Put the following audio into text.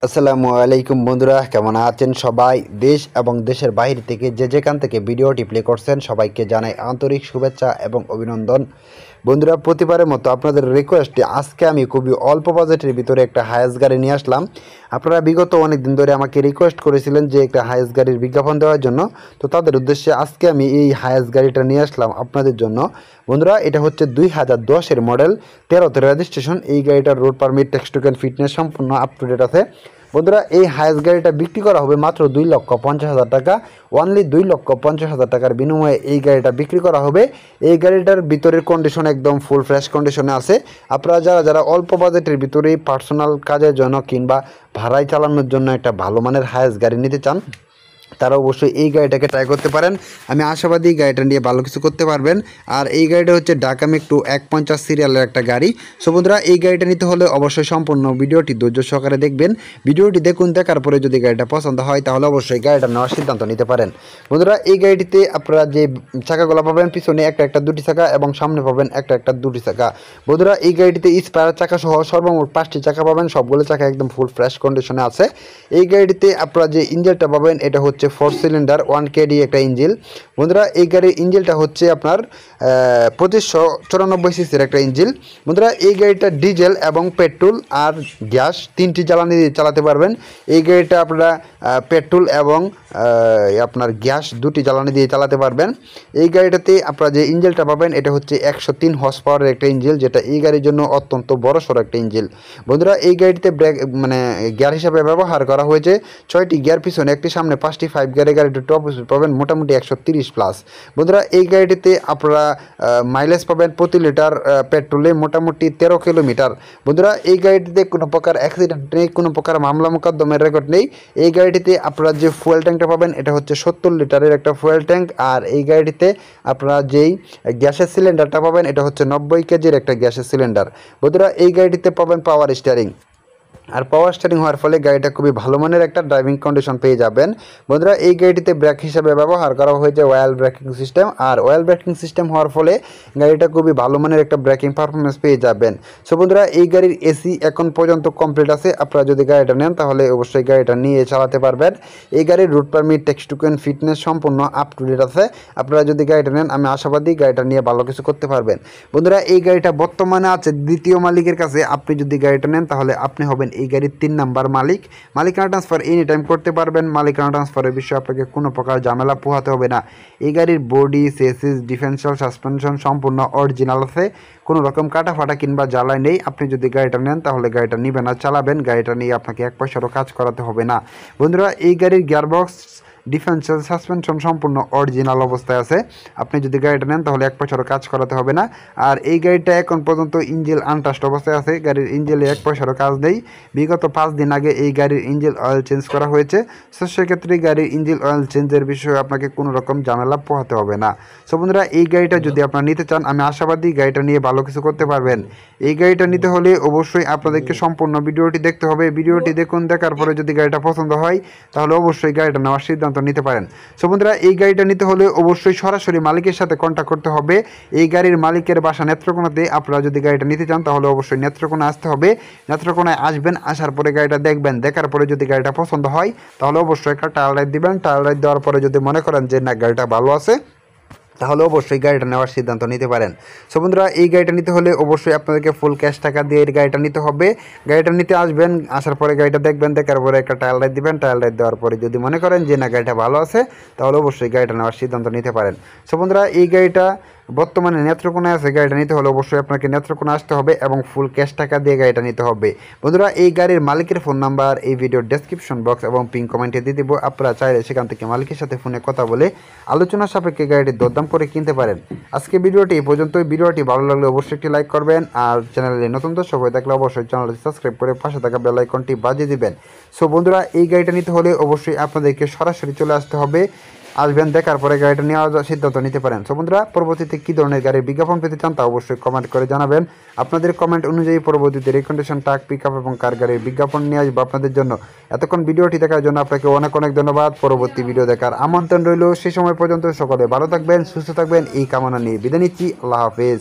আসসালামু আলাইকুম বন্ধুরা, কেমন আছেন সবাই? দেশ এবং দেশের বাইরে থেকে যেখান থেকে ভিডিওটি প্লে করছেন সবাইকে জানাই আন্তরিক শুভেচ্ছা এবং অভিনন্দন। বন্ধুরা, প্রতিবারের মতো আপনাদের রিকোয়েস্টে আজকে আমি খুবই অল্প বাজেটের ভিতরে একটা হায়েস গাড়ি নিয়ে আসলাম। আপনারা বিগত অনেক দিন ধরে আমাকে রিকোয়েস্ট করেছিলেন যে একটা হায়েস গাড়ির বিজ্ঞাপন দেওয়ার জন্য, তো তাদের উদ্দেশ্যে আজকে আমি এই হায়েস গাড়িটা নিয়ে আসলাম আপনাদের জন্য। বন্ধুরা, এটা হচ্ছে 2010-এর মডেল, 13তে রেজিস্ট্রেশন। এই গাড়িটার road permit, text token, fitness সম্পূর্ণ আপ টু ডেট আছে। বন্ধুরা, এই হায়েস গাড়িটা বিক্রি করা হবে মাত্র 2,50,000 টাকা। অনলি 2,50,000 টাকার বিনিময়ে এই গাড়িটা বিক্রি করা হবে। এই গাড়িটার ভিতরের কন্ডিশন একদম ফুল ফ্রেশ কন্ডিশনে আছে। আপনারা যারা অল্প বাজেটের ভিতরে পার্সোনাল কাজের জন্য কিংবা ভাড়ায় চালানোর জন্য একটা ভালো মানের হায়েস গাড়ি নিতে চান, তারা অবশ্যই এই গাড়িটাকে ট্রাই করতে পারেন। আমি আশাবাদী গাড়িটা নিয়ে ভালো কিছু করতে পারবেন। আর এই গাড়িটা হচ্ছে ঢাকা মেট্রো 150 সিরিয়ালের একটা গাড়ি। সো বন্ধুরা, এই গাড়িটা নিতে হলে অবশ্যই সম্পূর্ণ ভিডিওটি ধৈর্য সহকারে দেখবেন। ভিডিওটি দেখুন, দেখার পরে যদি গাড়িটা পছন্দ হয় তাহলে অবশ্যই গাড়িটা নেওয়ার সিদ্ধান্ত নিতে পারেন। বন্ধুরা, এই গাড়িটিতে আপনারা যে চাকাগুলো পাবেন, পিছনে একটা দুটি চাকা এবং সামনে পাবেন একটা দুটি চাকা। বন্ধুরা, এই গাড়িটিতে স্পায়ার চাকা সহ সর্বমোট 5টি চাকা পাবেন। সবগুলো চাকা একদম ফুল ফ্রেশ কন্ডিশনে আছে। এই গাড়িটিতে আপনারা যে ইঞ্জিনটা পাবেন, এটা হচ্ছে 4 সিলিন্ডার 1 কেডি একটা ইঞ্জিন। বন্ধুরা, এই গাড়ির ইঞ্জিনটা হচ্ছে আপনার 2594 সিসির একটা ইঞ্জিন। বন্ধুরা, এই গাড়িটা ডিজেল এবং পেট্রোল আর গ্যাস 3টি জ্বালানি দিয়ে চালাতে পারবেন। এই গাড়িটা আপনারা পেট্রোল এবং আপনার গ্যাস 2টি জ্বালানি দিয়ে চালাতে পারবেন। এই গাড়িটাতে আপনারা যে ইঞ্জিনটা পাবেন, এটা হচ্ছে 103 হর্স পাওয়ারের একটা ইঞ্জিন, যেটা এই গাড়ির জন্য অত্যন্ত বড় সড়ো একটা ইঞ্জিন। বন্ধুরা, এই গাড়িতে ব্রেক গিয়ার হিসাবে ব্যবহার করা হয়েছে 6টি গিয়ার, পিছনে একটি, সামনে 5টি 5 গিয়ারের গাড়িটি টপ পাবেন মোটামুটি 130 প্লাস। বন্ধুরা, এই গাড়িটিতে আপনারা মাইলেজ পাবেন প্রতি লিটার পেট্রোলে মোটামুটি 13 কিলোমিটার। বন্ধুরা, এই গাড়িটিতে কোনো প্রকার অ্যাক্সিডেন্ট নেই, কোনো প্রকার মামলা মোকদ্দমের রেকর্ড নেই। এই গাড়িটিতে আপনারা যে ফুয়েল ট্যাঙ্কটা পাবেন, এটা হচ্ছে 70 লিটারের একটা ফুয়েল ট্যাঙ্ক। আর এই গাড়িটিতে আপনারা যেই গ্যাসের সিলিন্ডারটা পাবেন, এটা হচ্ছে 90 কেজির একটা গ্যাসের সিলিন্ডার। বন্ধুরা, এই গাড়িটিতে পাবেন পাওয়ার স্টিয়ারিং। আর পাওয়ার স্টিয়ারিং হওয়ার ফলে গাড়িটা খুবই ভালো মানের একটা ড্রাইভিং কন্ডিশন পেয়ে যাবেন। বন্ধুরা, এই গাড়িটিতে ব্রেক হিসাবে ব্যবহার করা হয়েছে অয়েল ব্রেকিং সিস্টেম। আর অয়েল ব্রেকিং সিস্টেম হওয়ার ফলে গাড়িটা খুবই ভালো মানের একটা ব্রেকিং পারফরমেন্স পেয়ে যাবেন। সো বন্ধুরা, এই গাড়ির এসি এখন পর্যন্ত কমপ্লিট আছে। আপনারা যদি গাড়িটা নেন তাহলে অবশ্যই গাড়িটা নিয়ে চালাতে পারবেন। এই গাড়ির route permit, text token, fitness সম্পূর্ণ আপ টু ডেট আছে। আপনারা যদি গাড়িটা নেন, আমি আশাবাদী গাড়িটা নিয়ে ভালো কিছু করতে পারবেন। বন্ধুরা, এই গাড়িটা বর্তমানে আছে দ্বিতীয় মালিকের কাছে। আপনি যদি গাড়িটা নেন তাহলে আপনি হবেন এই গাড়ির 3 নাম্বার মালিক। মালিকানা ট্রান্সফার এনি টাইম করতে পারবেন। মালিকানা ট্রান্সফারের বিষয়ে আপনাকে কোনো প্রকার ঝামেলা পোহাতে হবে না। এই গাড়ির বডি, চেসিস, ডিফেন্সিয়াল সাসপেনশন সম্পূর্ণ অরিজিনাল আছে। কোনো রকম কাটা ফাটা কিংবা জ্বালাই নেই। আপনি যদি গাড়িটা নেন তাহলে গাড়িটা নেবেন আর চালাবেন। গাড়িটা নিয়ে আপনাকে 1 পয়সারও কাজ করাতে হবে না। বন্ধুরা, এই গাড়ির গিয়ারবক্স, ডিফেন্সিয়াল সাসপেনশন সম্পূর্ণ অরিজিনাল অবস্থায় আছে। আপনি যদি গাড়িটা নেন তাহলে 1 পয়সারও কাজ করাতে হবে না। আর এই গাড়িটা এখন পর্যন্ত ইঞ্জিন আনটাস্ট অবস্থায় আছে। গাড়ির ইঞ্জিনে 1 পয়সারও কাজ নেই। বিগত 5 দিন আগে এই গাড়ির ইঞ্জিন অয়েল চেঞ্জ করা হয়েছে। সো সেক্ষেত্রে গাড়ির ইঞ্জিন অয়েল চেঞ্জের বিষয়ে আপনাকে কোনো রকম ঝামেলা পোহাতে হবে না। সো বন্ধুরা, এই গাড়িটা যদি আপনারা নিতে চান, আমি আশাবাদী গাড়িটা নিয়ে ভালো কিছু করতে পারবেন। এই গাড়িটা নিতে হলে অবশ্যই আপনাদেরকে সম্পূর্ণ ভিডিওটি দেখতে হবে। ভিডিওটি দেখুন, দেখার পরে যদি গাড়িটা পছন্দ হয় তাহলে অবশ্যই গাড়িটা নেওয়ার সিদ্ধান্ত নিতে পারেন। সো বন্ধুরা, এই গাড়িটা নিতে হলে অবশ্যই সরাসরি মালিকের সাথে কন্ট্যাক্ট করতে হবে। এই গাড়ির মালিকের বাসা নেত্রকোনাতে। আপনারা যদি গাড়িটা নিতে চান তাহলে অবশ্যই নেত্রকোনা আসতে হবে। নেত্রকোনায় আসবেন, আসার পরে গাড়িটা দেখবেন। দেখার পরে যদি গাড়িটা পছন্দ হয় তাহলে অবশ্যই একটা ট্রায়াল রাইড দিবেন। ট্রায়াল রাইড দেওয়ার পরে যদি মনে করেন যে না, গাড়িটা ভালো আছে, তাহলে অবশ্যই গাড়িটা নেওয়ার সিদ্ধান্ত নিতে পারেন। সো বন্ধুরা, এই গাড়িটা নিতে হলে অবশ্যই আপনাদেরকে ফুল ক্যাশ টাকা দিয়ে এই গাড়িটা নিতে হবে। গাড়িটা নিতে আসবেন, আসার পরে গাড়িটা দেখবেন, দেখার পরে একটা ট্রায়াল রাইড দিবেন। ট্রায়াল রাইড দেওয়ার পরে যদি মনে করেন যে না, গাড়িটা ভালো আছে, তাহলে অবশ্যই গাড়িটা নেওয়ার সিদ্ধান্ত নিতে পারেন। সো বন্ধুরা, এই গাড়িটা বর্তমানে নেত্রকোনায় আছে। গাড়িটা নিতে হলে অবশ্যই আপনাকে নেত্রকোনা আসতে হবে এবং ফুল ক্যাশ টাকা দিয়ে গাড়িটা নিতে হবে। বন্ধুরা, এই গাড়ির মালিকের ফোন নাম্বার এই ভিডিওর ডেসক্রিপশন বক্স এবং পিন কমেন্টে দিয়ে দেবো। আপনারা চাইলে সেখান থেকে মালিকের সাথে ফোনে কথা বলে আলোচনা সাপেক্ষে গাড়িটির দরদাম করে কিনতে পারেন। আজকে ভিডিওটি এই পর্যন্তই। ভিডিওটি ভালো লাগলে অবশ্যই একটি লাইক করবেন। আর চ্যানেলে নতুন দর্শক হয়ে থাকলে অবশ্যই চ্যানেলটি সাবস্ক্রাইব করে পাশে থাকা বেল আইকনটি বাজিয়ে দিবেন। সো বন্ধুরা, এই গাড়িটা নিতে হলে অবশ্যই আপনাদেরকে সরাসরি চলে আসতে হবে। আসবেন, দেখার পরে গাড়িটা নেওয়ার সিদ্ধান্ত নিতে পারেন। সো বন্ধুরা, পরবর্তীতে কী ধরনের গাড়ির বিজ্ঞাপন পেতে চান তা অবশ্যই কমেন্ট করে জানাবেন। আপনাদের কমেন্ট অনুযায়ী পরবর্তীতে রিকন্ডিশন, ট্রাক, পিক আপ এবং কার গাড়ির বিজ্ঞাপন নিয়ে আসবো আপনাদের জন্য। এতক্ষণ ভিডিওটি দেখার জন্য আপনাকে অনেক অনেক ধন্যবাদ। পরবর্তী ভিডিও দেখার আমন্ত্রণ রইল। সেই সময় পর্যন্ত সকলে ভালো থাকবেন, সুস্থ থাকবেন, এই কামনা নিয়ে বিদায় নিচ্ছি। আল্লাহ হাফেজ।